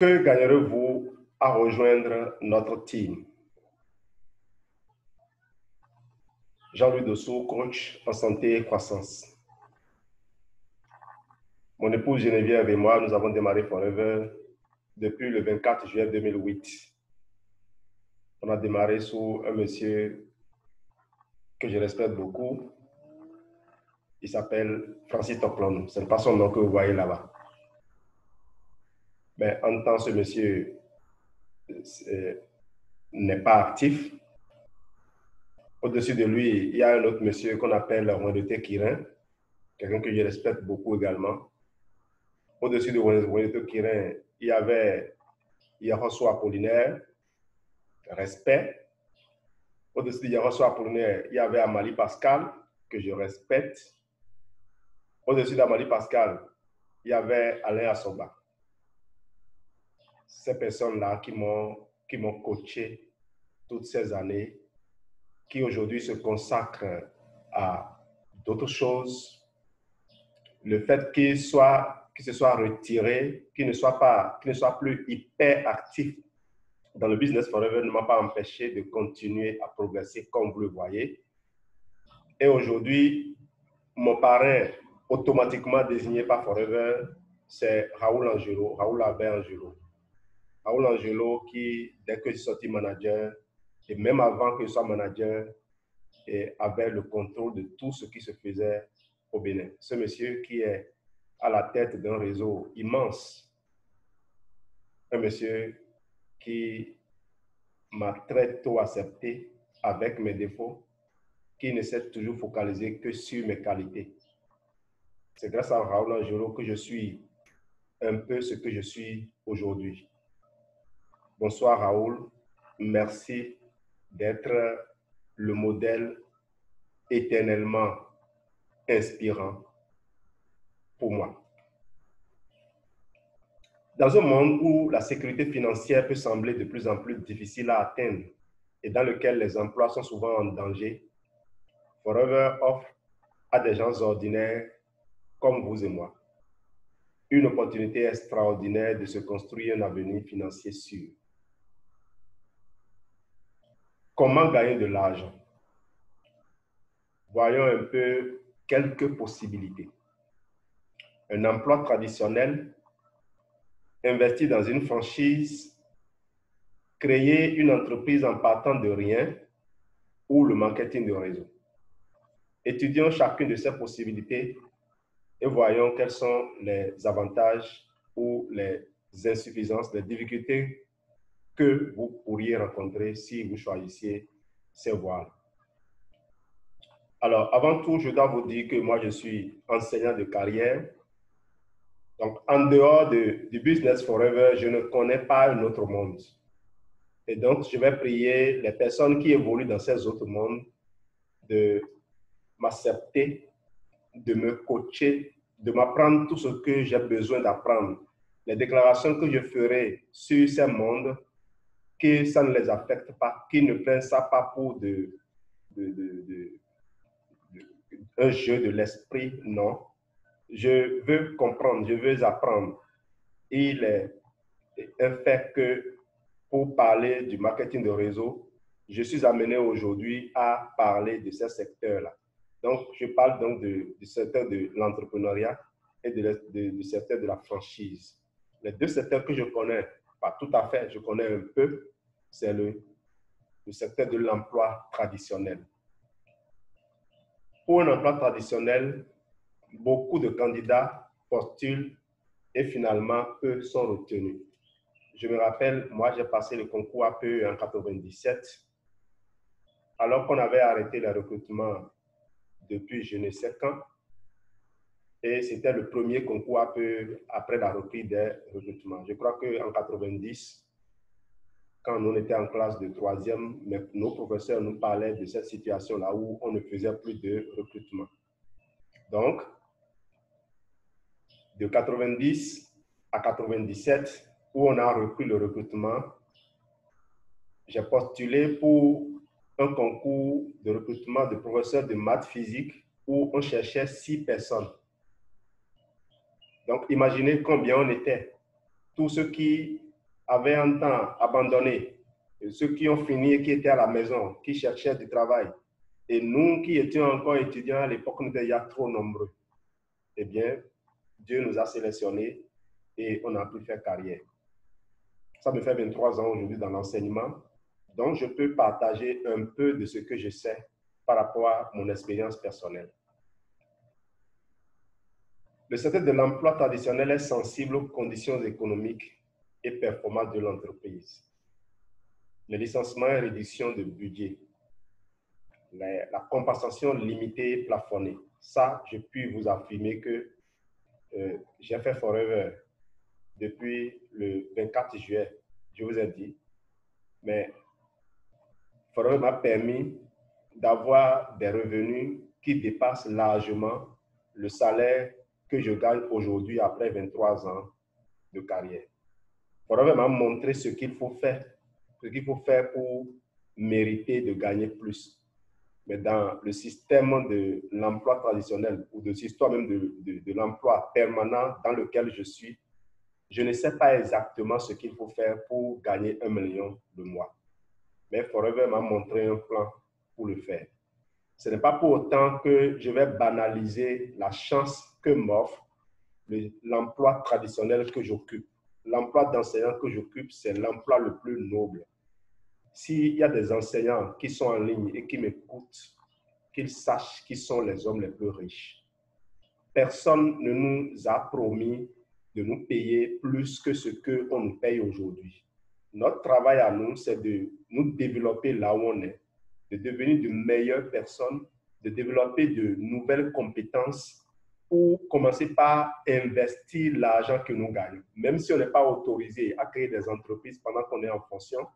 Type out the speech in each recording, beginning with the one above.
Que gagnerez-vous à rejoindre notre team? Jean-Louis Dessous, coach en santé et croissance. Mon épouse Geneviève et moi, nous avons démarré Forever depuis le 24 juillet 2008. On a démarré sous un monsieur que je respecte beaucoup. Il s'appelle Francis Toklon. Ce n'est pas son nom que vous voyez là-bas. Mais en temps, ce monsieur n'est pas actif. Au-dessus de lui, il y a un autre monsieur qu'on appelle Wendoté Kirin, quelqu'un que je respecte beaucoup également. Au-dessus de Wendoté Kirin, il y avait Yarosso Apollinaire, respect. Au-dessus de Yarosso Apollinaire, il y avait Amali Pascal, que je respecte. Au-dessus d'Amali Pascal, il y avait Alain Assoba. Ces personnes-là qui m'ont coaché toutes ces années, qui aujourd'hui se consacrent à d'autres choses. Le fait qu'ils se soient retirés, qu'ils ne soient plus hyper actifs dans le business Forever ne m'a pas empêché de continuer à progresser comme vous le voyez. Et aujourd'hui, mon parrain automatiquement désigné par Forever, c'est Raoul Angelo, Raoul Albert Angelo. Raoul Angelo qui, dès que je suis sorti manager, et même avant que je sois manager, avait le contrôle de tout ce qui se faisait au Bénin. Ce monsieur qui est à la tête d'un réseau immense, un monsieur qui m'a très tôt accepté avec mes défauts, qui ne s'est toujours focalisé que sur mes qualités. C'est grâce à Raoul Angelo que je suis un peu ce que je suis aujourd'hui. Bonsoir Raoul, merci d'être le modèle éternellement inspirant pour moi. Dans un monde où la sécurité financière peut sembler de plus en plus difficile à atteindre et dans lequel les emplois sont souvent en danger, Forever offre à des gens ordinaires comme vous et moi une opportunité extraordinaire de se construire un avenir financier sûr. Comment gagner de l'argent? Voyons un peu quelques possibilités. Un emploi traditionnel, investir dans une franchise, créer une entreprise en partant de rien ou le marketing de réseau. Étudions chacune de ces possibilités et voyons quels sont les avantages ou les insuffisances, les difficultés que vous pourriez rencontrer si vous choisissiez ces voies. Alors, avant tout, je dois vous dire que moi, je suis enseignant de carrière. Donc, en dehors du Business Forever, je ne connais pas un autre monde. Et donc, je vais prier les personnes qui évoluent dans ces autres mondes de m'accepter, de me coacher, de m'apprendre tout ce que j'ai besoin d'apprendre. Les déclarations que je ferai sur ces mondes, que ça ne les affecte pas, qu'ils ne prennent ça pas pour un jeu de l'esprit, non. Je veux comprendre, je veux apprendre. Il est un fait que pour parler du marketing de réseau, je suis amené aujourd'hui à parler de ces secteurs-là. Donc, je parle donc du secteur de l'entrepreneuriat et du secteur de la franchise. Les deux secteurs que je connais, pas tout à fait, je connais un peu, c'est le secteur de l'emploi traditionnel. Pour un emploi traditionnel, beaucoup de candidats postulent et finalement, eux sont retenus. Je me rappelle, moi, j'ai passé le concours APE en 1997, alors qu'on avait arrêté le recrutement depuis je ne sais quand. Et c'était le premier concours APE après la reprise des recrutements. Je crois qu'en 1990, quand on était en classe de troisième, nos professeurs nous parlaient de cette situation-là où on ne faisait plus de recrutement. Donc, de 90 à 97, où on a repris le recrutement, j'ai postulé pour un concours de recrutement de professeurs de maths physique où on cherchait 6 personnes. Donc, imaginez combien on était. Tous ceux qui avaient un temps abandonné, ceux qui ont fini et qui étaient à la maison, qui cherchaient du travail, et nous qui étions encore étudiants à l'époque, nous étions déjà trop nombreux. Eh bien, Dieu nous a sélectionnés et on a pu faire carrière. Ça me fait 23 ans aujourd'hui dans l'enseignement, donc je peux partager un peu de ce que je sais par rapport à mon expérience personnelle. Le secteur de l'emploi traditionnel est sensible aux conditions économiques et performances de l'entreprise. Les licenciements et réduction de budget, la compensation limitée et plafonnée. Ça, je puis vous affirmer que j'ai fait forever depuis le 24 juillet, je vous ai dit. Mais forever m'a permis d'avoir des revenus qui dépassent largement le salaire que je gagne aujourd'hui après 23 ans de carrière. Forever m'a montré ce qu'il faut faire pour mériter de gagner plus. Mais dans le système de l'emploi traditionnel ou de l'histoire même de l'emploi permanent dans lequel je suis, je ne sais pas exactement ce qu'il faut faire pour gagner 1 million le mois. Mais Forever m'a montré un plan pour le faire. Ce n'est pas pour autant que je vais banaliser la chance que m'offre l'emploi traditionnel que j'occupe. L'emploi d'enseignant que j'occupe, c'est l'emploi le plus noble. S'il y a des enseignants qui sont en ligne et qui m'écoutent, qu'ils sachent qui sont les hommes les plus riches. Personne ne nous a promis de nous payer plus que ce qu'on nous paye aujourd'hui. Notre travail à nous, c'est de nous développer là où on est, de devenir de meilleures personnes, de développer de nouvelles compétences pour commencer par investir l'argent que nous gagnons. Même si on n'est pas autorisé à créer des entreprises pendant qu'on est en fonction,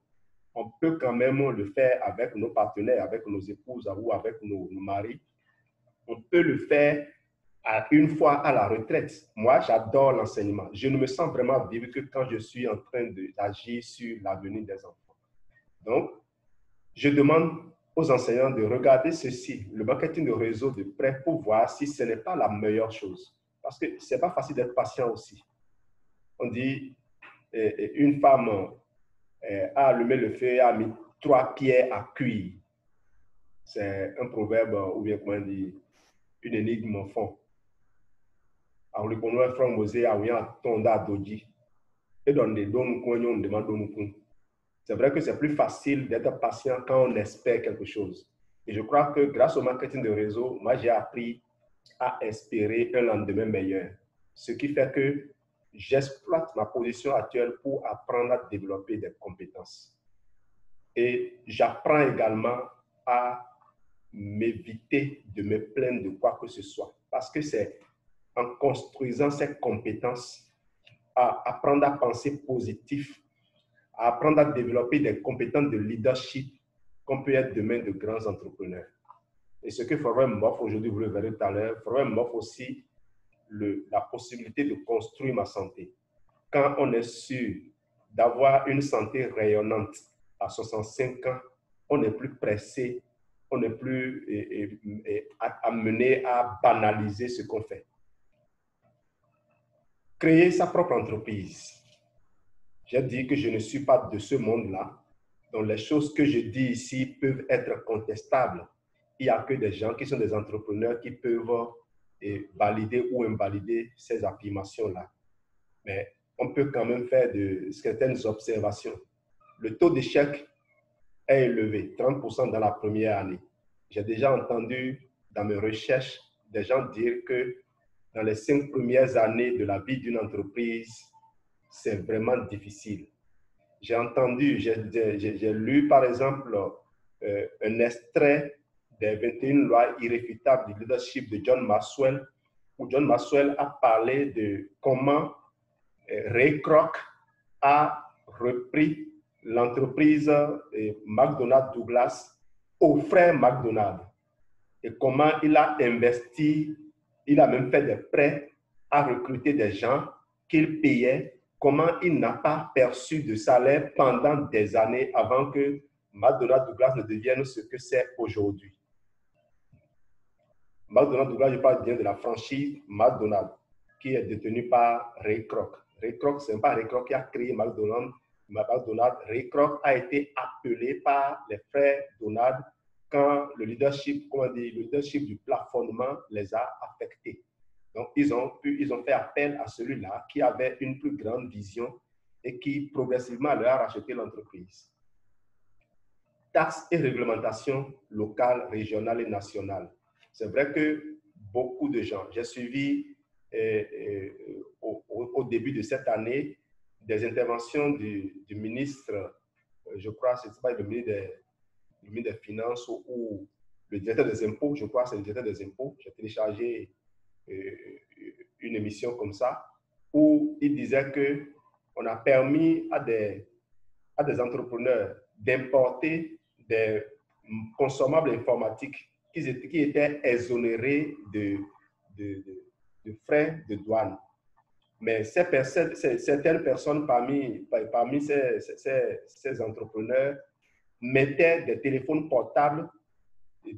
on peut quand même le faire avec nos partenaires, avec nos épouses ou avec nos maris. On peut le faire une fois à la retraite. Moi, j'adore l'enseignement. Je ne me sens vraiment vivre que quand je suis en train d'agir sur l'avenir des enfants. Donc, je demande aux enseignants de regarder ceci, le marketing de réseau de près pour voir si ce n'est pas la meilleure chose. Parce que ce n'est pas facile d'être patient aussi. On dit, une femme a allumé le feu et a mis 3 pierres à cuire. C'est un proverbe, ou bien comment on dit, une énigme en fond. Alors, le connoisseur Franck Mosé a eu un ton d'adodi. Et dans des dons, on demande. C'est vrai que c'est plus facile d'être patient quand on espère quelque chose. Et je crois que grâce au marketing de réseau, moi, j'ai appris à espérer un lendemain meilleur. Ce qui fait que j'exploite ma position actuelle pour apprendre à développer des compétences. Et j'apprends également à m'éviter de me plaindre de quoi que ce soit. Parce que c'est en construisant ces compétences, à apprendre à penser positif, à apprendre à développer des compétences de leadership qu'on peut être demain de grands entrepreneurs. Et ce que Forever m'offre aujourd'hui, vous le verrez tout à l'heure, Forever m'offre aussi la possibilité de construire ma santé. Quand on est sûr d'avoir une santé rayonnante à 65 ans, on n'est plus pressé, on n'est plus amené à banaliser ce qu'on fait. Créer sa propre entreprise. J'ai dit que je ne suis pas de ce monde-là. Donc, les choses que je dis ici peuvent être contestables. Il n'y a que des gens qui sont des entrepreneurs qui peuvent valider ou invalider ces affirmations-là. Mais on peut quand même faire de certaines observations. Le taux d'échec est élevé, 30% dans la première année. J'ai déjà entendu dans mes recherches des gens dire que dans les 5 premières années de la vie d'une entreprise, c'est vraiment difficile. J'ai entendu, j'ai lu par exemple un extrait des 21 lois irréfutables du leadership de John Maxwell, où John Maxwell a parlé de comment Ray Kroc a repris l'entreprise McDonnell Douglas au frère McDonald et comment il a investi, il a même fait des prêts à recruter des gens qu'il payait, comment il n'a pas perçu de salaire pendant des années avant que McDonnell Douglas ne devienne ce que c'est aujourd'hui. McDonnell Douglas, je parle bien de la franchise McDonald's qui est détenue par Ray Kroc. Ray Kroc, ce n'est pas Ray Kroc qui a créé McDonald's, McDonald, Ray Kroc a été appelé par les frères Donald quand le leadership, le leadership du plafonnement les a affectés. Donc, ils ont fait appel à celui-là qui avait une plus grande vision et qui progressivement leur a racheté l'entreprise. Taxes et réglementations locales, régionales et nationales. C'est vrai que beaucoup de gens, j'ai suivi au début de cette année des interventions du ministre, je crois, c'est pas le ministre des Finances ou le directeur des impôts, je crois, c'est le directeur des impôts. J'ai téléchargé une émission comme ça où il disait qu'on a permis à des entrepreneurs d'importer des consommables informatiques qui étaient exonérés de frais de douane. Mais certaines personnes parmi ces entrepreneurs mettaient des téléphones portables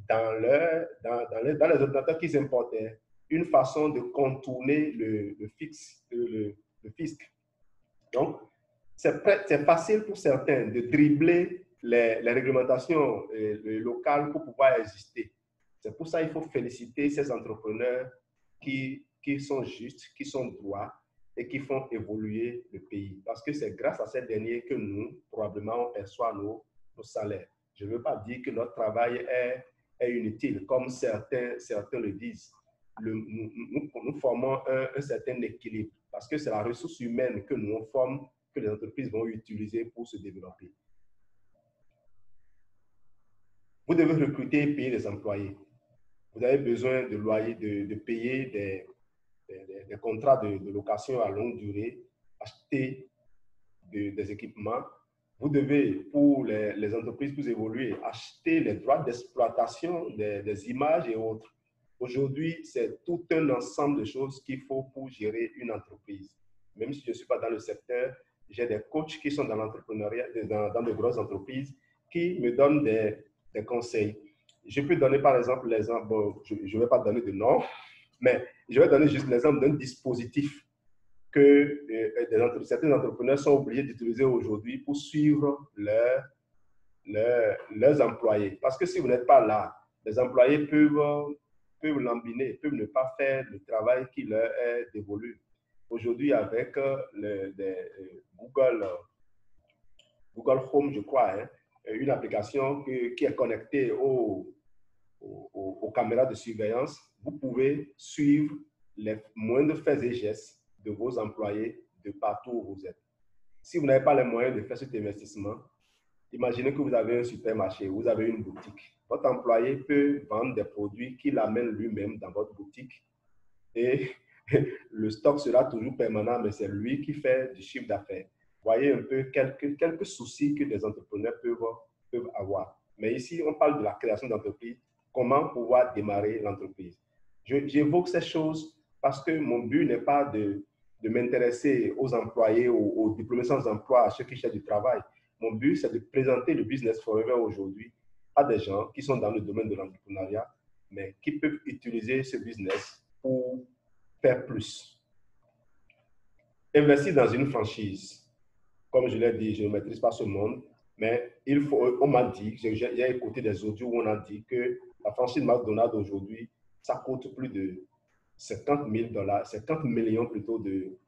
dans les ordinateurs qu'ils importaient, une façon de contourner le fisc. Donc, c'est facile pour certains de dribbler les réglementations locales pour pouvoir exister. C'est pour ça qu'il faut féliciter ces entrepreneurs qui sont justes, qui sont droits et qui font évoluer le pays. Parce que c'est grâce à ces derniers que nous, probablement, on perçoit nos salaires. Je ne veux pas dire que notre travail est inutile, comme certains le disent. Nous formons un certain équilibre parce que c'est la ressource humaine que nous formons que les entreprises vont utiliser pour se développer. Vous devez recruter et payer les employés. Vous avez besoin de loyer, de payer des contrats de location à longue durée, acheter des équipements. Vous devez, pour les entreprises pour évoluer, acheter les droits d'exploitation des images et autres. Aujourd'hui, c'est tout un ensemble de choses qu'il faut pour gérer une entreprise. Même si je ne suis pas dans le secteur, j'ai des coachs qui sont dans l'entrepreneuriat, dans de grosses entreprises, qui me donnent des conseils. Je peux donner par exemple l'exemple, bon, je ne vais pas donner de nom, mais je vais donner juste l'exemple d'un dispositif que certains entrepreneurs sont obligés d'utiliser aujourd'hui pour suivre leurs employés. Parce que si vous n'êtes pas là, les employés peuvent lambiner, peuvent ne pas faire le travail qui leur est dévolu. Aujourd'hui, avec Google Home, je crois, hein, une application qui est connectée aux caméras de surveillance, vous pouvez suivre les moindres faits et gestes de vos employés de partout où vous êtes. Si vous n'avez pas les moyens de faire cet investissement, imaginez que vous avez un supermarché, vous avez une boutique. Votre employé peut vendre des produits qu'il amène lui-même dans votre boutique et le stock sera toujours permanent, mais c'est lui qui fait du chiffre d'affaires. Voyez un peu quelques soucis que les entrepreneurs peuvent avoir. Mais ici, on parle de la création d'entreprise, comment pouvoir démarrer l'entreprise. J'évoque ces choses parce que mon but n'est pas de m'intéresser aux employés, aux diplômés sans emploi, à ceux qui cherchent du travail. Mon but, c'est de présenter le Business Forever aujourd'hui à des gens qui sont dans le domaine de l'entrepreneuriat, mais qui peuvent utiliser ce business pour faire plus. Investir dans une franchise. Comme je l'ai dit, je ne maîtrise pas ce monde, mais on m'a dit, j'ai écouté des audios où on a dit que la franchise McDonald's aujourd'hui, ça coûte plus de 50 millions plutôt de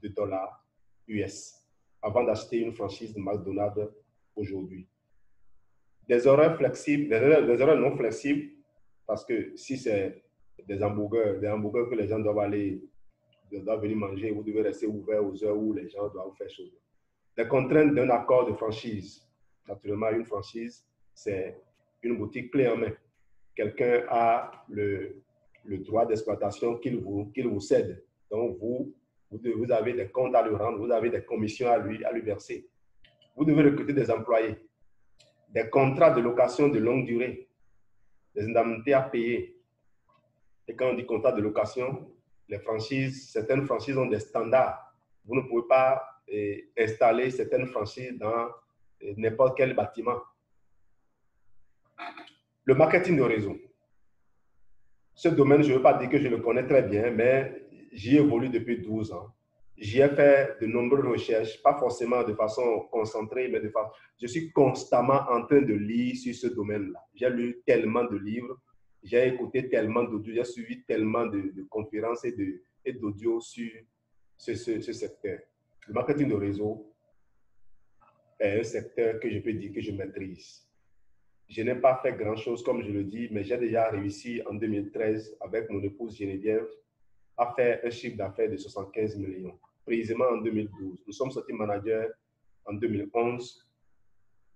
dollars US avant d'acheter une franchise de McDonald's aujourd'hui. Des horaires flexibles, des horaires non flexibles, parce que si c'est des hamburgers que les gens doivent venir manger, vous devez rester ouvert aux heures où les gens doivent faire chose. Les contraintes d'un accord de franchise. Naturellement, une franchise, c'est une boutique clé en main. Quelqu'un a le droit d'exploitation qu'il vous cède. Donc, vous avez des comptes à lui rendre, vous avez des commissions à lui verser. Vous devez recruter des employés, des contrats de location de longue durée, des indemnités à payer. Et quand on dit contrat de location, certaines franchises ont des standards. Vous ne pouvez pas installer certaines franchises dans n'importe quel bâtiment. Le marketing de réseau. Ce domaine, je ne veux pas dire que je le connais très bien, mais j'y évolue depuis 12 ans. J'y ai fait de nombreuses recherches, pas forcément de façon concentrée, mais je suis constamment en train de lire sur ce domaine-là. J'ai lu tellement de livres, j'ai écouté tellement d'audio, j'ai suivi tellement de conférences et d'audio sur ce secteur. Le marketing de réseau est un secteur que je peux dire que je maîtrise. Je n'ai pas fait grand-chose, comme je le dis, mais j'ai déjà réussi en 2013 avec mon épouse Geneviève à faire un chiffre d'affaires de 75 millions, précisément en 2012. Nous sommes sortis manager en 2011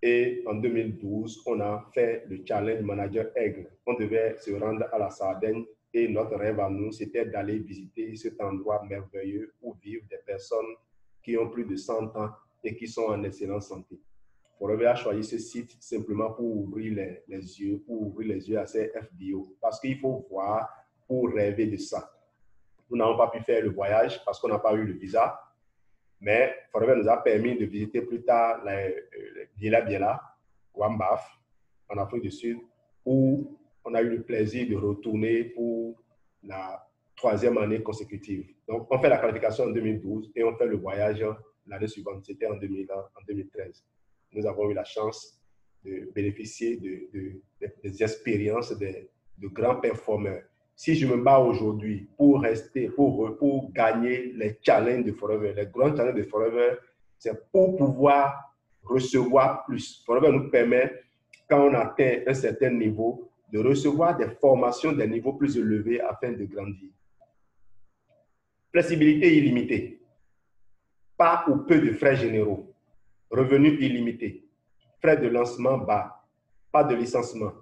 et en 2012, on a fait le challenge manager Aigle. On devait se rendre à la Sardaigne et notre rêve à nous, c'était d'aller visiter cet endroit merveilleux où vivent des personnes qui ont plus de 100 ans et qui sont en excellente santé. Forever a choisi ce site simplement pour ouvrir les yeux à ces FBO, parce qu'il faut voir pour rêver de ça. Nous n'avons pas pu faire le voyage parce qu'on n'a pas eu le visa, mais Forever nous a permis de visiter plus tard Biela, Wambaf, en Afrique du Sud, où on a eu le plaisir de retourner pour la 3e année consécutive. Donc, on fait la qualification en 2012 et on fait le voyage l'année suivante, c'était en 2013. Nous avons eu la chance de bénéficier des expériences de grands performeurs. Si je me bats aujourd'hui pour rester, pour gagner les challenges de Forever, les grands challenges de Forever, c'est pour pouvoir recevoir plus. Forever nous permet, quand on atteint un certain niveau, de recevoir des formations des niveaux plus élevés afin de grandir. Flexibilité illimitée. Pas ou peu de frais généraux. Revenus illimités. Frais de lancement bas. Pas de licenciement.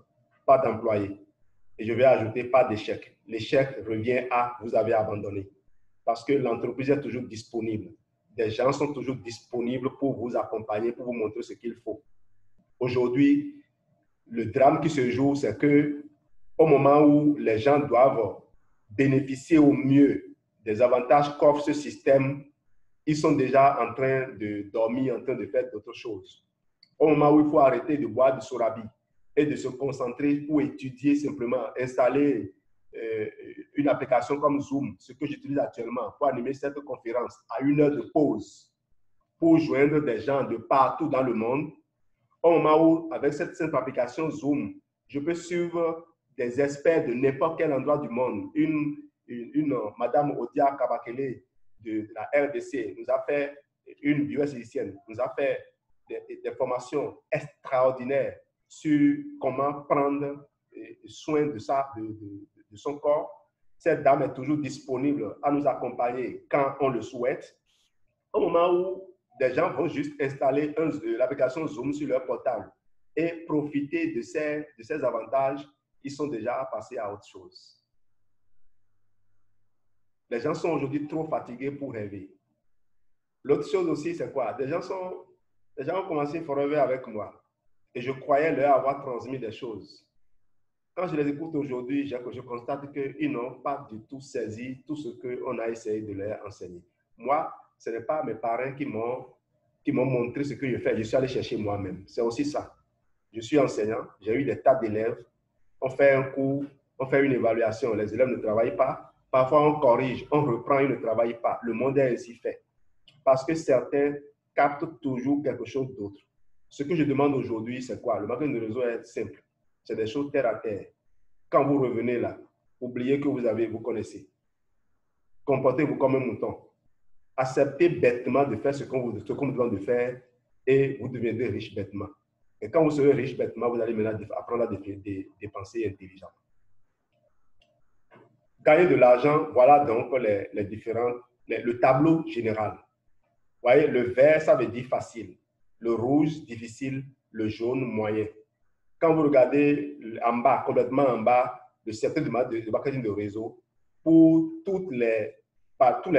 Pas d'employés. Et je vais ajouter pas d'échec. L'échec revient à vous avez abandonné. Parce que l'entreprise est toujours disponible. Des gens sont toujours disponibles pour vous accompagner, pour vous montrer ce qu'il faut. Aujourd'hui, le drame qui se joue, c'est que au moment où les gens doivent bénéficier au mieux des avantages qu'offre ce système, ils sont déjà en train de dormir, en train de faire d'autres choses. Au moment où il faut arrêter de boire du sorabi et de se concentrer pour étudier simplement, installer une application comme Zoom, ce que j'utilise actuellement pour animer cette conférence à 1 heure de pause pour joindre des gens de partout dans le monde. Au moment où, avec cette simple application Zoom, je peux suivre des experts de n'importe quel endroit du monde. Madame Odia Kabakele de la RDC nous a fait, une bioesthéticienne, nous a fait des formations extraordinaires sur comment prendre soin de son corps. Cette dame est toujours disponible à nous accompagner quand on le souhaite. Au moment où des gens vont juste installer l'application Zoom sur leur portable et profiter de ces avantages, ils sont déjà passés à autre chose. Les gens sont aujourd'hui trop fatigués pour rêver. L'autre chose aussi, c'est quoi? Les gens ont commencé Forever avec moi et je croyais leur avoir transmis des choses. Quand je les écoute aujourd'hui, je constate qu'ils n'ont pas du tout saisi tout ce qu'on a essayé de leur enseigner. Moi, ce n'est pas mes parents qui m'ont montré ce que je fais. Je suis allé chercher moi-même. C'est aussi ça. Je suis enseignant. J'ai eu des tas d'élèves. On fait un cours, on fait une évaluation. Les élèves ne travaillent pas. Parfois, on corrige, on reprend, ils ne travaillent pas. Le monde est ainsi fait. Parce que certains captent toujours quelque chose d'autre. Ce que je demande aujourd'hui, c'est quoi? Le marketing de réseau est simple. C'est des choses terre à terre. Quand vous revenez là, oubliez que vous connaissez. Comportez-vous comme un mouton. Acceptez bêtement de faire ce qu'on vous demande de faire et vous deviendrez riche bêtement. Et quand vous serez riche bêtement, vous allez maintenant apprendre à dépenser intelligemment. Gagner de l'argent, voilà donc le tableau général. Vous voyez, le vert, ça veut dire facile. Le rouge, difficile. Le jaune, moyen. Quand vous regardez en bas, complètement en bas, le cercle de marketing de réseau, pour tous les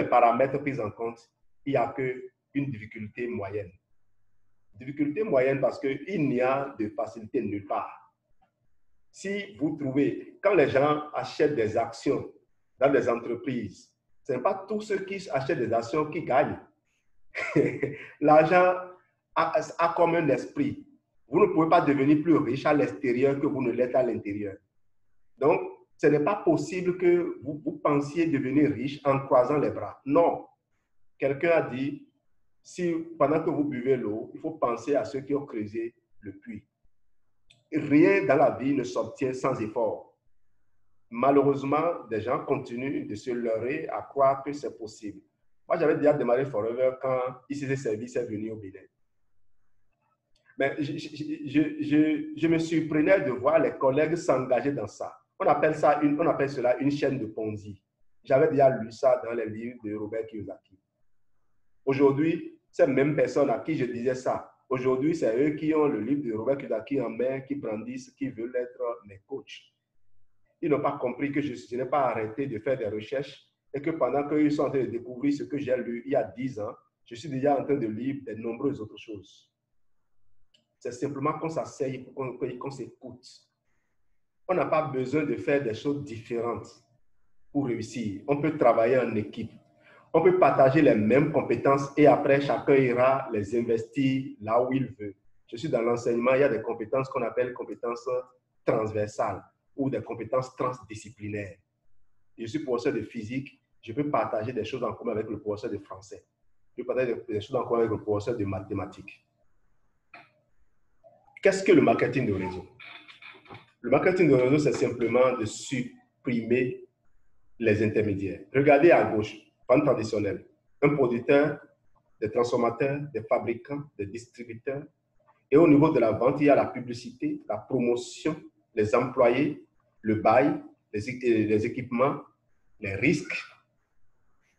paramètres pris en compte, il n'y a qu'une difficulté moyenne. Difficulté moyenne parce qu'il n'y a de facilité nulle part. Si vous trouvez, quand les gens achètent des actions dans des entreprises, ce n'est pas tous ceux qui achètent des actions qui gagnent. L'argent a comme un esprit. Vous ne pouvez pas devenir plus riche à l'extérieur que vous ne l'êtes à l'intérieur. Donc, ce n'est pas possible que vous pensiez devenir riche en croisant les bras. Non. Quelqu'un a dit, si pendant que vous buvez l'eau, il faut penser à ceux qui ont creusé le puits. Rien dans la vie ne s'obtient sans effort. Malheureusement, des gens continuent de se leurrer à croire que c'est possible. Moi, j'avais déjà démarré Forever quand ICC Service est venu au Bénin. Mais je me surprenais de voir les collègues s'engager dans ça. On appelle cela une chaîne de Ponzi. J'avais déjà lu ça dans les livres de Robert Kiyosaki. Aujourd'hui, ces mêmes personnes à qui je disais ça, aujourd'hui, c'est eux qui ont le livre de Robert Kiyosaki en main, qui brandissent, qui veulent être mes coachs. Ils n'ont pas compris que je n'ai pas arrêté de faire des recherches et que pendant qu'ils sont en train de découvrir ce que j'ai lu il y a 10 ans, je suis déjà en train de lire de nombreuses autres choses. C'est simplement qu'on s'asseye, qu'on s'écoute. On n'a pas besoin de faire des choses différentes pour réussir. On peut travailler en équipe. On peut partager les mêmes compétences et après, chacun ira les investir là où il veut. Je suis dans l'enseignement, il y a des compétences qu'on appelle compétences transversales ou des compétences transdisciplinaires. Je suis professeur de physique, je peux partager des choses en commun avec le professeur de français. Je peux partager des choses en commun avec le professeur de mathématiques. Qu'est-ce que le marketing de réseau? Le marketing de réseau, c'est simplement de supprimer les intermédiaires. Regardez à gauche, vente traditionnelle. Un producteur, des transformateurs, des fabricants, des distributeurs. Et au niveau de la vente, il y a la publicité, la promotion, les employés, le bail, les équipements, les risques.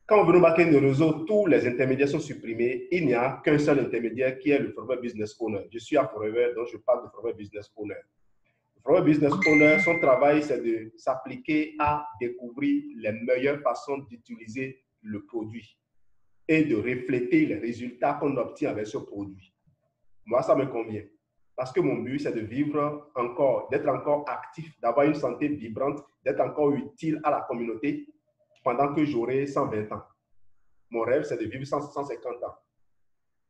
Quand on veut au marketing de réseau, tous les intermédiaires sont supprimés. Il n'y a qu'un seul intermédiaire qui est le Forever Business Owner. Je suis à Forever, donc je parle de Forever Business Owner. Le Forever Business Owner, son travail, c'est de s'appliquer à découvrir les meilleures façons d'utiliser le produit et de refléter les résultats qu'on obtient avec ce produit. Moi, ça me convient. Parce que mon but, c'est de vivre encore, d'être encore actif, d'avoir une santé vibrante, d'être encore utile à la communauté pendant que j'aurai 120 ans. Mon rêve, c'est de vivre 150 ans.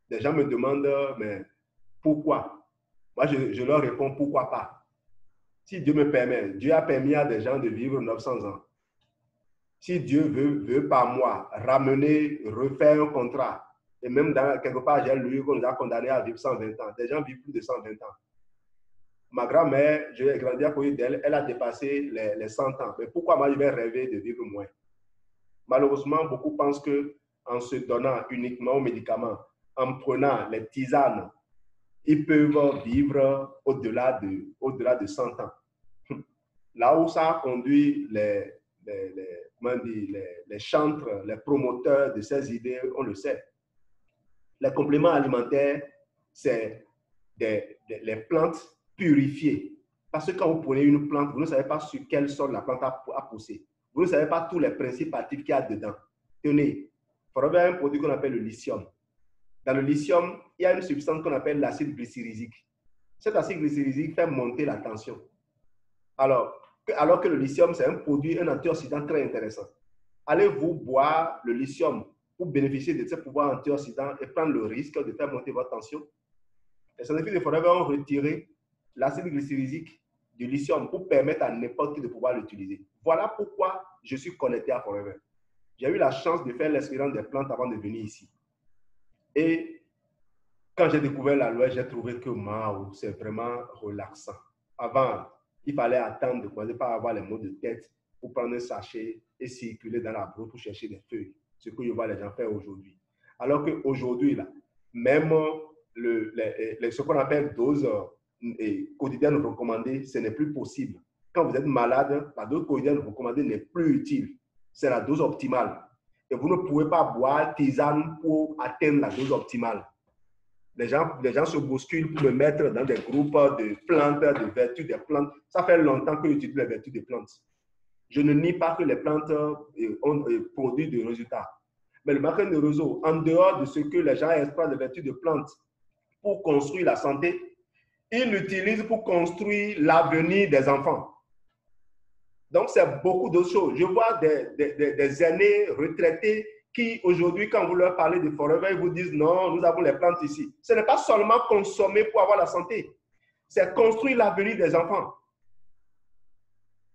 Les gens me demandent, mais pourquoi? Moi, je leur réponds, pourquoi pas? Si Dieu me permet, Dieu a permis à des gens de vivre 900 ans. Si Dieu veut par moi ramener, refaire un contrat, et même dans, quelque part, j'ai lu qu'on nous a condamné à vivre 120 ans. Des gens vivent plus de 120 ans. Ma grand-mère, j'ai grandi à côté d'elle, elle a dépassé les 100 ans. Mais pourquoi moi, je vais rêver de vivre moins? Malheureusement, beaucoup pensent qu'en se donnant uniquement aux médicaments, en prenant les tisanes, ils peuvent vivre au-delà de 100 ans. Là où ça a conduit les chantres, les promoteurs de ces idées, on le sait. Les compléments alimentaires, c'est les plantes purifiées. Parce que quand vous prenez une plante, vous ne savez pas sur quel sol la plante a poussé. Vous ne savez pas tous les principes actifs qu'il y a dedans. Tenez, il faut avoir un produit qu'on appelle le lithium. Dans le lithium, il y a une substance qu'on appelle l'acide glycérylique. Cet acide glycérylique fait monter la tension. Alors que le lithium, c'est un produit, un antioxydant très intéressant. Allez-vous boire le lithium pour bénéficier de ce pouvoir antioxydant et prendre le risque de faire monter votre tension? Les scientifiques de Forever ont retiré l'acide glycérylique du lithium pour permettre à n'importe qui de pouvoir l'utiliser. Voilà pourquoi je suis connecté à Forever. J'ai eu la chance de faire l'expérience des plantes avant de venir ici. Et quand j'ai découvert l'aloe, j'ai trouvé que c'est vraiment relaxant. Avant, il fallait attendre de commencer par avoir les maux de tête pour prendre un sachet et circuler dans la brousse pour chercher des feuilles. Ce que je vois les gens faire aujourd'hui. Alors qu'aujourd'hui, même ce qu'on appelle dose quotidienne recommandée, ce n'est plus possible. Quand vous êtes malade, la dose quotidienne recommandée n'est plus utile. C'est la dose optimale. Et vous ne pouvez pas boire tisane pour atteindre la dose optimale. Les gens se bousculent pour me mettre dans des groupes de plantes, de vertus des plantes. Ça fait longtemps que j'utilise les vertus des plantes. Je ne nie pas que les plantes ont produit des résultats. Mais le marketing de réseau, en dehors de ce que les gens expriment des vertus de plantes pour construire la santé, ils l'utilisent pour construire l'avenir des enfants. Donc, c'est beaucoup d'autres choses. Je vois des aînés retraités qui, aujourd'hui, quand vous leur parlez de Forever, ils vous disent non, nous avons les plantes ici. Ce n'est pas seulement consommer pour avoir la santé, c'est construire l'avenir des enfants.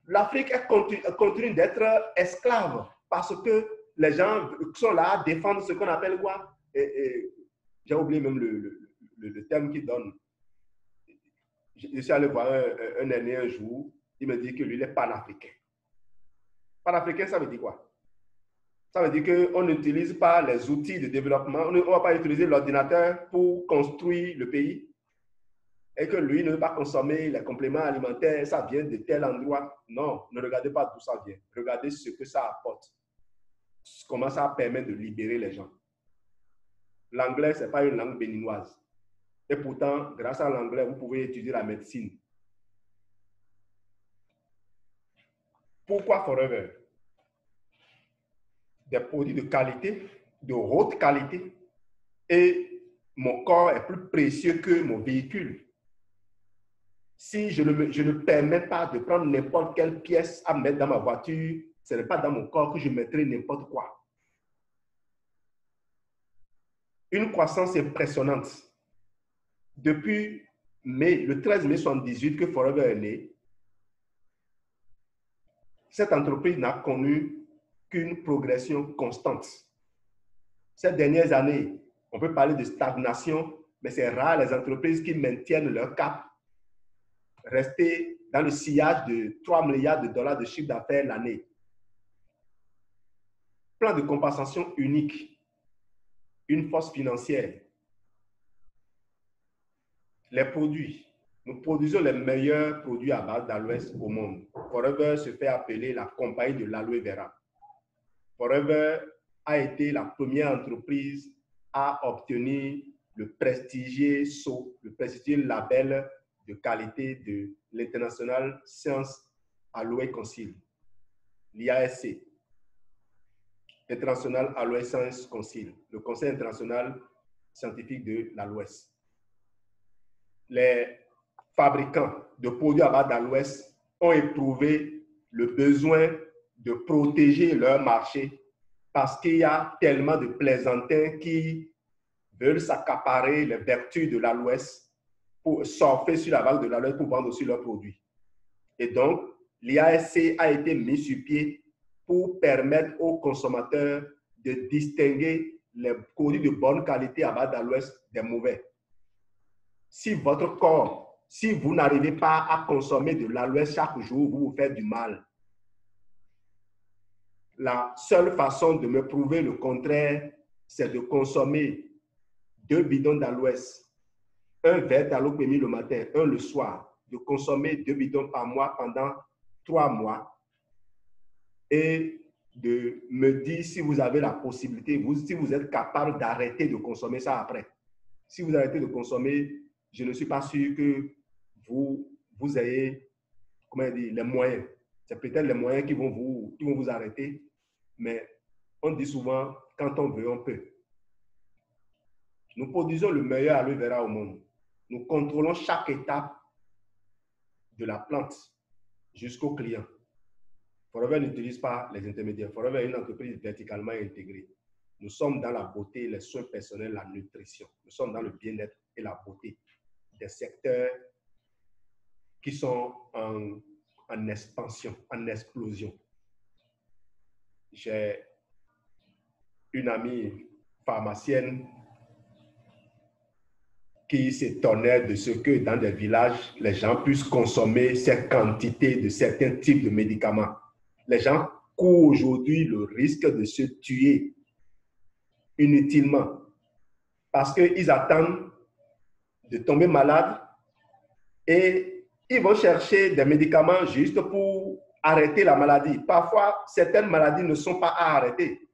L'Afrique continue d'être esclave parce que les gens sont là à défendre ce qu'on appelle quoi? J'ai oublié même le terme qu'ils donnent. Je suis allé voir un aîné un jour, il me dit que lui, il est panafricain. Panafricain, ça veut dire quoi? Ça veut dire qu'on n'utilise pas les outils de développement, on ne va pas utiliser l'ordinateur pour construire le pays et que lui ne veut pas consommer les compléments alimentaires, ça vient de tel endroit. Non, ne regardez pas d'où ça vient. Regardez ce que ça apporte. Comment ça permet de libérer les gens. L'anglais, ce n'est pas une langue béninoise. Et pourtant, grâce à l'anglais, vous pouvez étudier la médecine. Pourquoi Forever? Des produits de qualité, de haute qualité, et mon corps est plus précieux que mon véhicule. Si je ne permets pas de prendre n'importe quelle pièce à mettre dans ma voiture, ce n'est pas dans mon corps que je mettrai n'importe quoi. Une croissance impressionnante. Depuis le 13 mai 1978 que Forever est né, cette entreprise n'a connu qu'une progression constante. Ces dernières années, on peut parler de stagnation, mais c'est rare les entreprises qui maintiennent leur cap, rester dans le sillage de 3 milliards de dollars de chiffre d'affaires l'année. Plan de compensation unique, une force financière. Les produits. Nous produisons les meilleurs produits à base d'aloès au monde. Forever se fait appeler la compagnie de l'aloe vera. Forever a été la première entreprise à obtenir le prestigieux sceau, le prestigieux label de qualité de l'International Science Aloe Council, l'IASC, International Aloe Science Council, le Conseil international scientifique de l'aloès. Les fabricants de produits à base d'aloès ont éprouvé le besoin de protéger leur marché parce qu'il y a tellement de plaisantins qui veulent s'accaparer les vertus de l'aloès pour surfer sur la vague de l'aloès pour vendre aussi leurs produits. Et donc, l'IASC a été mis sur pied pour permettre aux consommateurs de distinguer les produits de bonne qualité à base d'aloès des mauvais. Si votre corps, si vous n'arrivez pas à consommer de l'aloès chaque jour, vous vous faites du mal. La seule façon de me prouver le contraire, c'est de consommer 2 bidons d'aloès, un verre d'alopémie le matin, un le soir, de consommer 2 bidons par mois pendant 3 mois et de me dire si vous avez la possibilité, si vous êtes capable d'arrêter de consommer ça après. Si vous arrêtez de consommer, je ne suis pas sûr que vous ayez, comment dire, les moyens. C'est peut-être les moyens qui vont vous arrêter, mais on dit souvent, quand on veut, on peut. Nous produisons le meilleur aloe vera au monde. Nous contrôlons chaque étape de la plante jusqu'au client. Forever n'utilise pas les intermédiaires. Forever est une entreprise verticalement intégrée. Nous sommes dans la beauté, les soins personnels, la nutrition. Nous sommes dans le bien-être et la beauté. Des secteurs qui sont en expansion, en explosion. J'ai une amie pharmacienne qui s'étonnait de ce que dans des villages, les gens puissent consommer cette quantité de certains types de médicaments. Les gens courent aujourd'hui le risque de se tuer inutilement parce qu'ils attendent de tomber malades et ils vont chercher des médicaments juste pour arrêter la maladie. Parfois, certaines maladies ne sont pas à arrêter.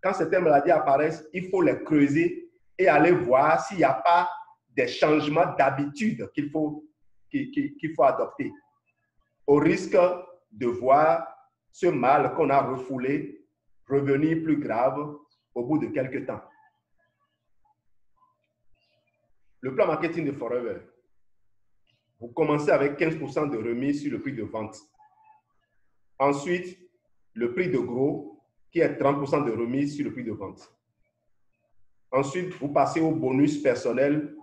Quand certaines maladies apparaissent, il faut les creuser et aller voir s'il n'y a pas des changements d'habitude qu'il faut adopter. Au risque de voir ce mal qu'on a refoulé revenir plus grave au bout de quelques temps. Le plan marketing de Forever. Vous commencez avec 15% de remise sur le prix de vente. Ensuite, le prix de gros qui est 30% de remise sur le prix de vente. Ensuite, vous passez au bonus personnel,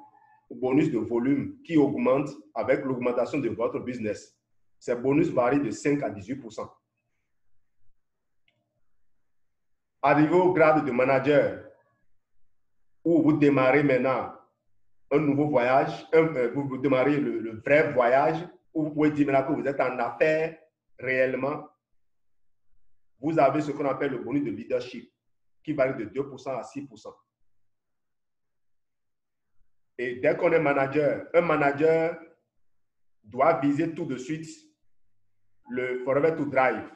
au bonus de volume qui augmente avec l'augmentation de votre business. Ces bonus varient de 5 à 18%. Arrivé au grade de manager, où vous démarrez maintenant un nouveau voyage, vous démarrez le vrai voyage, où vous pouvez dire maintenant que vous êtes en affaires réellement, vous avez ce qu'on appelle le bonus de leadership, qui varie de 2% à 6%. Et dès qu'on est manager, un manager doit viser tout de suite le Forever to Drive.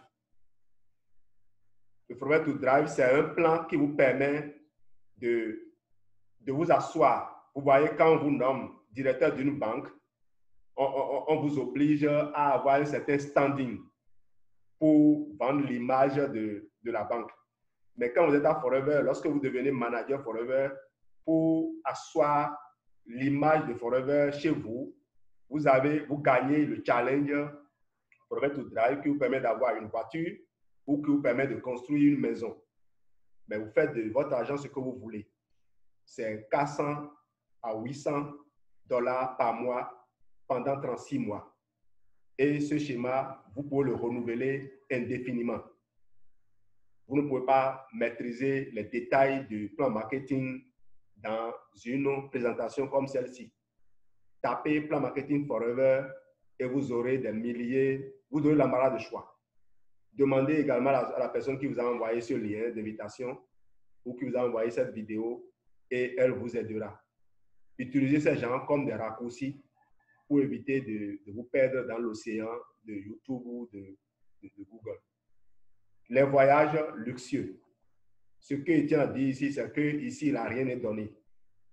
Le Forever to Drive, c'est un plan qui vous permet de vous asseoir. Vous voyez, quand on vous nomme directeur d'une banque, on vous oblige à avoir un certain standing pour vendre l'image de la banque. Mais quand vous êtes à Forever, lorsque vous devenez manager Forever, pour asseoir l'image de Forever chez vous, vous gagnez le challenge Forever to Drive qui vous permet d'avoir une voiture ou qui vous permet de construire une maison. Mais vous faites de votre argent ce que vous voulez. C'est 400 à 800 dollars par mois pendant 36 mois. Et ce schéma, vous pouvez le renouveler indéfiniment. Vous ne pouvez pas maîtriser les détails du plan marketing dans une présentation comme celle-ci. Tapez plan marketing forever et vous aurez des milliers, vous aurez l'embarras de choix. Demandez également à la personne qui vous a envoyé ce lien d'invitation ou qui vous a envoyé cette vidéo et elle vous aidera. Utilisez ces gens comme des raccourcis pour éviter de vous perdre dans l'océan de YouTube ou de Google. Les voyages luxueux. Ce que Etienne a dit ici, c'est qu'ici, il n'a rien n'est donné.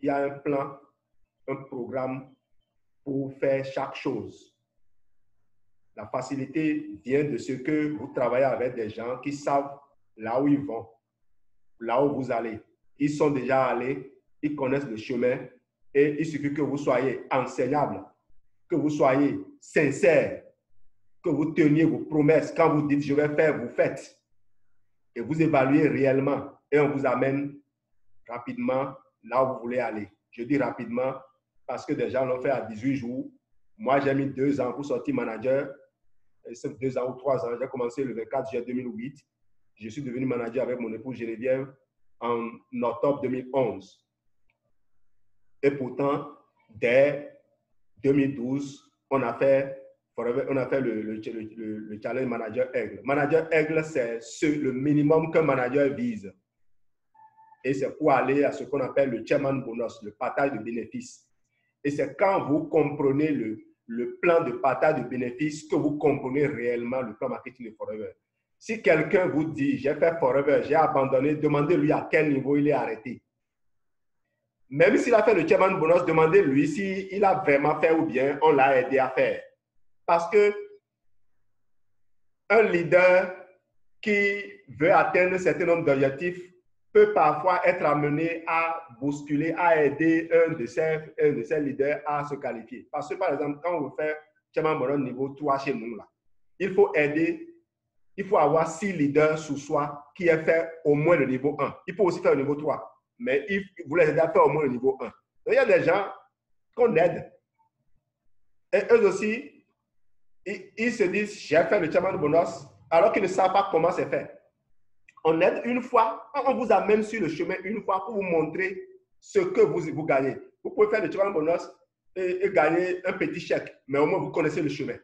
Il y a un plan, un programme pour faire chaque chose. La facilité vient de ce que vous travaillez avec des gens qui savent là où ils vont, là où vous allez. Ils sont déjà allés, ils connaissent le chemin et il suffit que vous soyez enseignable, que vous soyez sincère, que vous teniez vos promesses. Quand vous dites « je vais faire », vous faites. Et vous évaluez réellement et on vous amène rapidement là où vous voulez aller. Je dis rapidement parce que des gens l'ont fait à 18 jours. Moi, j'ai mis 2 ans pour sortir manager. C'est 2 ans ou 3 ans. J'ai commencé le 24 juillet 2008. Je suis devenu manager avec mon épouse Geneviève en octobre 2011. Et pourtant, dès 2012, on a fait le challenge manager aigle. Manager aigle, c'est le minimum qu'un manager vise. Et c'est pour aller à ce qu'on appelle le chairman bonus, le partage de bénéfices. Et c'est quand vous comprenez le plan de partage de bénéfices que vous comprenez réellement le plan marketing de Forever. Si quelqu'un vous dit, j'ai fait Forever, j'ai abandonné, demandez-lui à quel niveau il est arrêté. Même s'il a fait le chairman bonus, demandez-lui s'il a vraiment fait ou bien on l'a aidé à faire. Parce que un leader qui veut atteindre un certain nombre d'objectifs peut parfois être amené à bousculer, à aider un de ses leaders à se qualifier. Parce que, par exemple, quand on fait chairman bonus niveau 3 chez nous, là, il faut aider, il faut avoir 6 leaders sous soi qui aient fait au moins le niveau 1. Il faut aussi faire le niveau 3, mais vous les aidez à faire au moins le niveau 1. Donc, il y a des gens qu'on aide. Et eux aussi, ils se disent, j'ai fait le chairman bonus, alors qu'ils ne savent pas comment c'est fait. On aide une fois, on vous amène sur le chemin une fois pour vous montrer ce que vous gagnez. Vous pouvez faire le chairman bonus et gagner un petit chèque, mais au moins vous connaissez le chemin.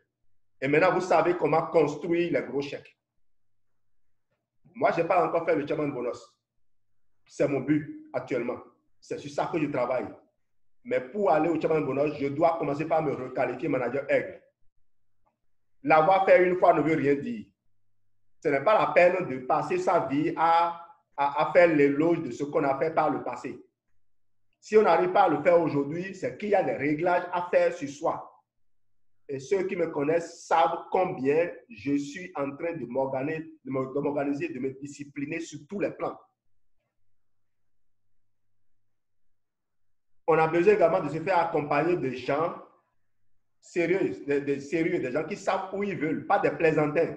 Et maintenant, vous savez comment construire les gros chèques. Moi, je n'ai pas encore fait le chairman bonus. C'est mon but actuellement. C'est sur ça que je travaille. Mais pour aller au chairman bonus, je dois commencer par me requalifier manager aigle. L'avoir fait une fois ne veut rien dire. Ce n'est pas la peine de passer sa vie à faire l'éloge de ce qu'on a fait par le passé. Si on n'arrive pas à le faire aujourd'hui, c'est qu'il y a des réglages à faire sur soi. Et ceux qui me connaissent savent combien je suis en train de m'organiser, de me discipliner sur tous les plans. On a besoin également de se faire accompagner de gens sérieux, des gens qui savent où ils veulent, pas des plaisantins.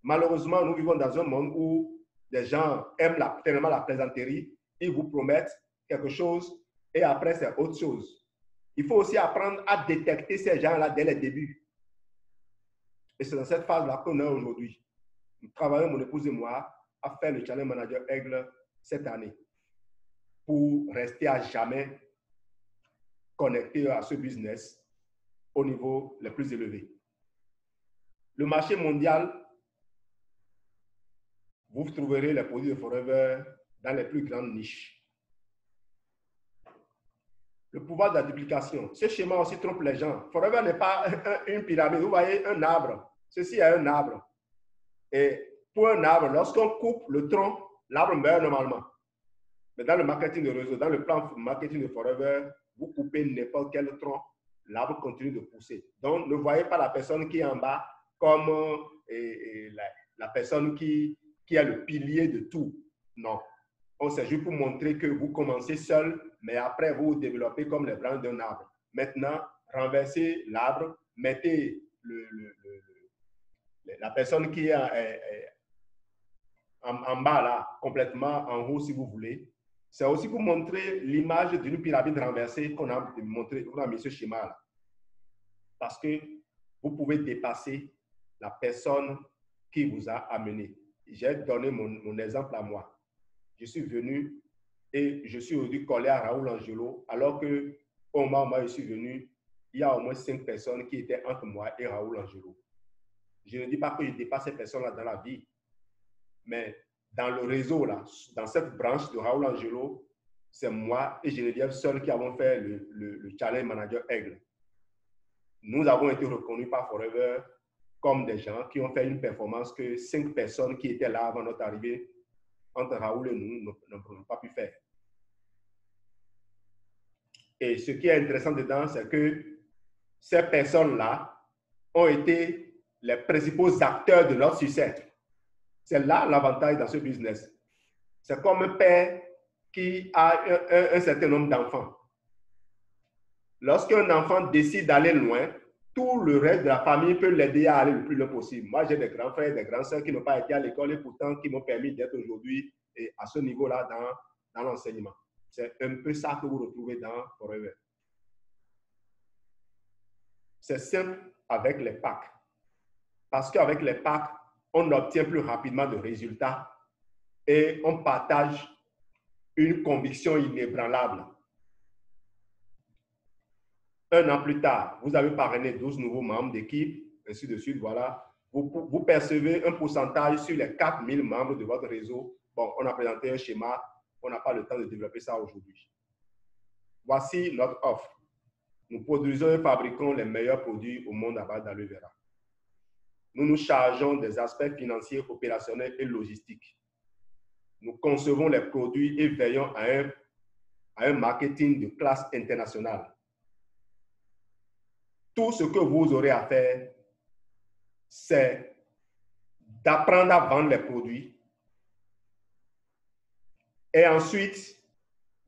Malheureusement, nous vivons dans un monde où des gens aiment tellement la plaisanterie, ils vous promettent quelque chose et après, c'est autre chose. Il faut aussi apprendre à détecter ces gens-là dès les débuts. Et c'est dans cette phase-là qu'on est aujourd'hui. Nous travaillons, mon épouse et moi, à faire le Challenge Manager Aigle cette année pour rester à jamais connecté à ce business au niveau le plus élevé. Le marché mondial, vous trouverez les produits de Forever dans les plus grandes niches. Le pouvoir de la duplication. Ce schéma aussi trompe les gens. Forever n'est pas une pyramide. Vous voyez un arbre. Ceci est un arbre. Et pour un arbre, lorsqu'on coupe le tronc, l'arbre meurt normalement. Mais dans le marketing de réseau, dans le plan marketing de Forever, vous coupez n'importe quel tronc, l'arbre continue de pousser. Donc, ne voyez pas la personne qui est en bas comme la personne qui est le pilier de tout. Non. C'est juste pour montrer que vous commencez seul, mais après, vous développez comme les branches d'un arbre. Maintenant, renversez l'arbre, mettez la personne qui est en bas, là, complètement en haut, si vous voulez. C'est aussi pour montrer l'image d'une pyramide renversée qu'on a montré, on a mis ce schéma-là. Parce que vous pouvez dépasser la personne qui vous a amené. J'ai donné mon exemple à moi. Je suis venu et je suis aujourd'hui collé à Raoul Angelo, alors que au moment où je suis venu, il y a au moins 5 personnes qui étaient entre moi et Raoul Angelo. Je ne dis pas que je dépasse ces personnes-là dans la vie, mais dans le réseau, là, dans cette branche de Raoul Angelo, c'est moi et Geneviève seuls qui avons fait le Challenge Manager Aigle. Nous avons été reconnus par Forever comme des gens qui ont fait une performance que 5 personnes qui étaient là avant notre arrivée, entre Raoul et nous, n'ont pas pu faire. Et ce qui est intéressant dedans, c'est que ces personnes-là ont été les principaux acteurs de notre succès. C'est là l'avantage dans ce business. C'est comme un père qui a un certain nombre d'enfants. Lorsqu'un enfant décide d'aller loin, tout le reste de la famille peut l'aider à aller le plus loin possible. Moi, j'ai des grands frères, des grandes sœurs qui n'ont pas été à l'école et pourtant qui m'ont permis d'être aujourd'hui à ce niveau-là dans l'enseignement. C'est un peu ça que vous retrouvez dans Forever. C'est simple avec les packs. Parce qu'avec les packs, on obtient plus rapidement de résultats et on partage une conviction inébranlable. Un an plus tard, vous avez parrainé 12 nouveaux membres d'équipe, ainsi de suite, voilà. Vous percevez un pourcentage sur les 4000 membres de votre réseau. Bon, on a présenté un schéma, on n'a pas le temps de développer ça aujourd'hui. Voici notre offre. Nous produisons et fabriquons les meilleurs produits au monde à base d'aloe vera. Nous nous chargeons des aspects financiers, opérationnels et logistiques. Nous concevons les produits et veillons à un marketing de classe internationale. Tout ce que vous aurez à faire, c'est d'apprendre à vendre les produits et ensuite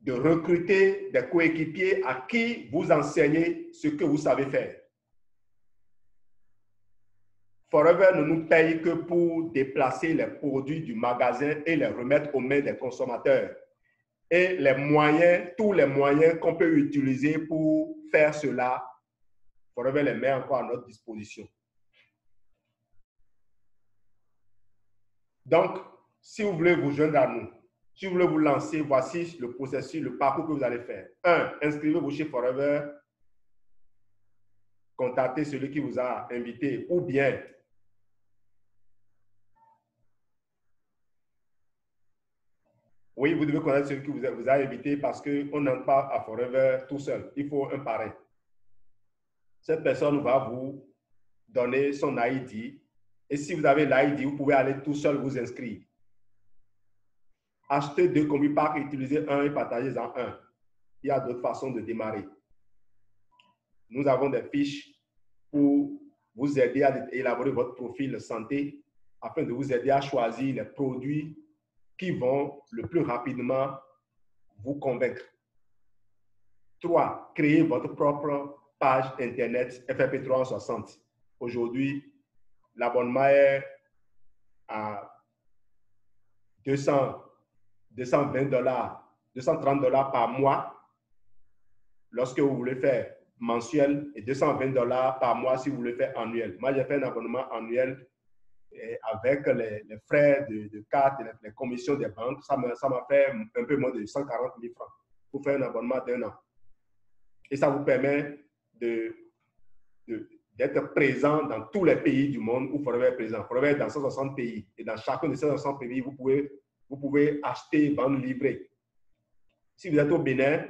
de recruter des coéquipiers à qui vous enseignez ce que vous savez faire. Forever ne nous paye que pour déplacer les produits du magasin et les remettre aux mains des consommateurs. Et les moyens, tous les moyens qu'on peut utiliser pour faire cela, Forever les met encore à notre disposition. Donc, si vous voulez vous joindre à nous, si vous voulez vous lancer, voici le processus, le parcours que vous allez faire. 1. Inscrivez-vous chez Forever. Contactez celui qui vous a invité ou bien oui, vous devez connaître celui qui vous a invité parce qu'on n'entre pas à Forever tout seul. Il faut un parrain. Cette personne va vous donner son ID. Et si vous avez l'ID, vous pouvez aller tout seul vous inscrire. Achetez 2 combi packs, utilisez un et partagez-en un. Il y a d'autres façons de démarrer. Nous avons des fiches pour vous aider à élaborer votre profil santé afin de vous aider à choisir les produits qui vont le plus rapidement vous convaincre. 3. Créez votre propre page Internet FRP 360. Aujourd'hui, l'abonnement est à 220 $, 230 $ par mois lorsque vous voulez faire mensuel et 220 $ par mois si vous voulez faire annuel. Moi, j'ai fait un abonnement annuel avec les frais de carte et les commissions des banques, ça m'a fait un peu moins de 140 000 francs pour faire un abonnement d'1 an. Et ça vous permet d'être présent dans tous les pays du monde où Forever est présent. Forever est dans 160 pays. Et dans chacun de ces 160 pays, vous pouvez acheter, vendre, livrer. Si vous êtes au Bénin,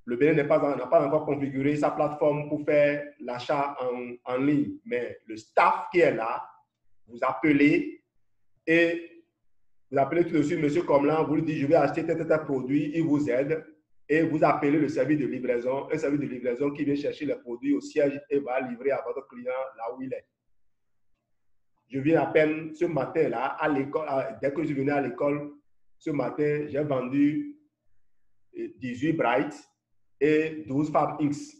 le Bénin n'a pas encore configuré sa plateforme pour faire l'achat en ligne. Mais le staff qui est là, vous appelez et vous appelez tout de suite M. Comlan, vous lui dites je vais acheter tel produit, il vous aide et vous appelez le service de livraison, un service de livraison qui vient chercher les produits au siège et va livrer à votre client là où il est. Je viens à peine ce matin-là à l'école, dès que je venais à l'école, ce matin, j'ai vendu 18 Bright et 12 Fab Inks.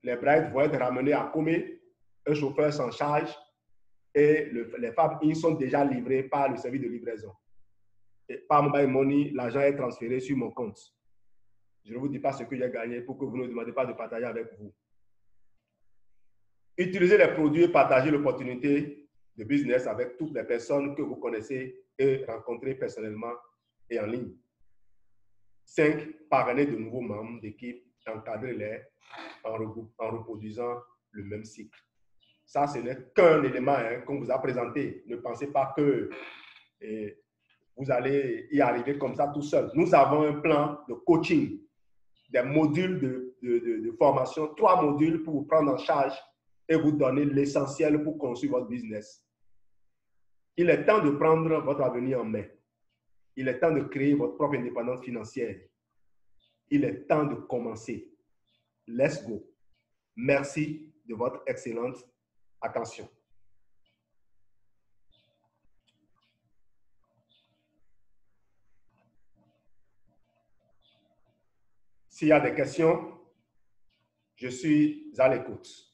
Les Bright vont être ramenés à Comé, un chauffeur s'en charge et les Fab Inks sont déjà livrés par le service de livraison. Et par Mobile Money, l'argent est transféré sur mon compte. Je ne vous dis pas ce que j'ai gagné pour que vous ne demandez pas de partager avec vous. Utilisez les produits et partagez l'opportunité de business avec toutes les personnes que vous connaissez et rencontrez personnellement et en ligne. 5. Parrainer de nouveaux membres d'équipe, encadrez-les en reproduisant le même cycle. Ça, ce n'est qu'un élément qu'on vous a présenté. Ne pensez pas que vous allez y arriver comme ça tout seul. Nous avons un plan de coaching, des modules de formation, 3 modules pour vous prendre en charge et vous donner l'essentiel pour construire votre business. Il est temps de prendre votre avenir en main. Il est temps de créer votre propre indépendance financière. Il est temps de commencer. Let's go. Merci de votre excellente attention. S'il y a des questions, je suis à l'écoute.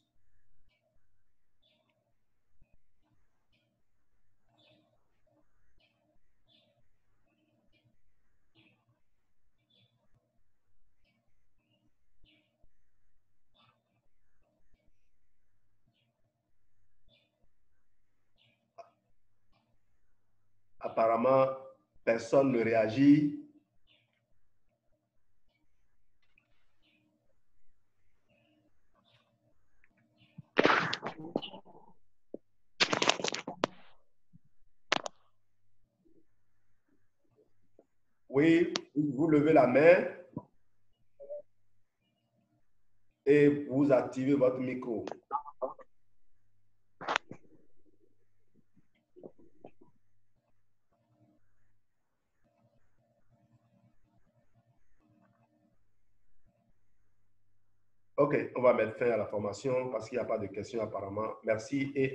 Apparemment, personne ne réagit. Oui, vous levez la main et vous activez votre micro. OK, on va mettre fin à la formation parce qu'il n'y a pas de questions apparemment. Merci et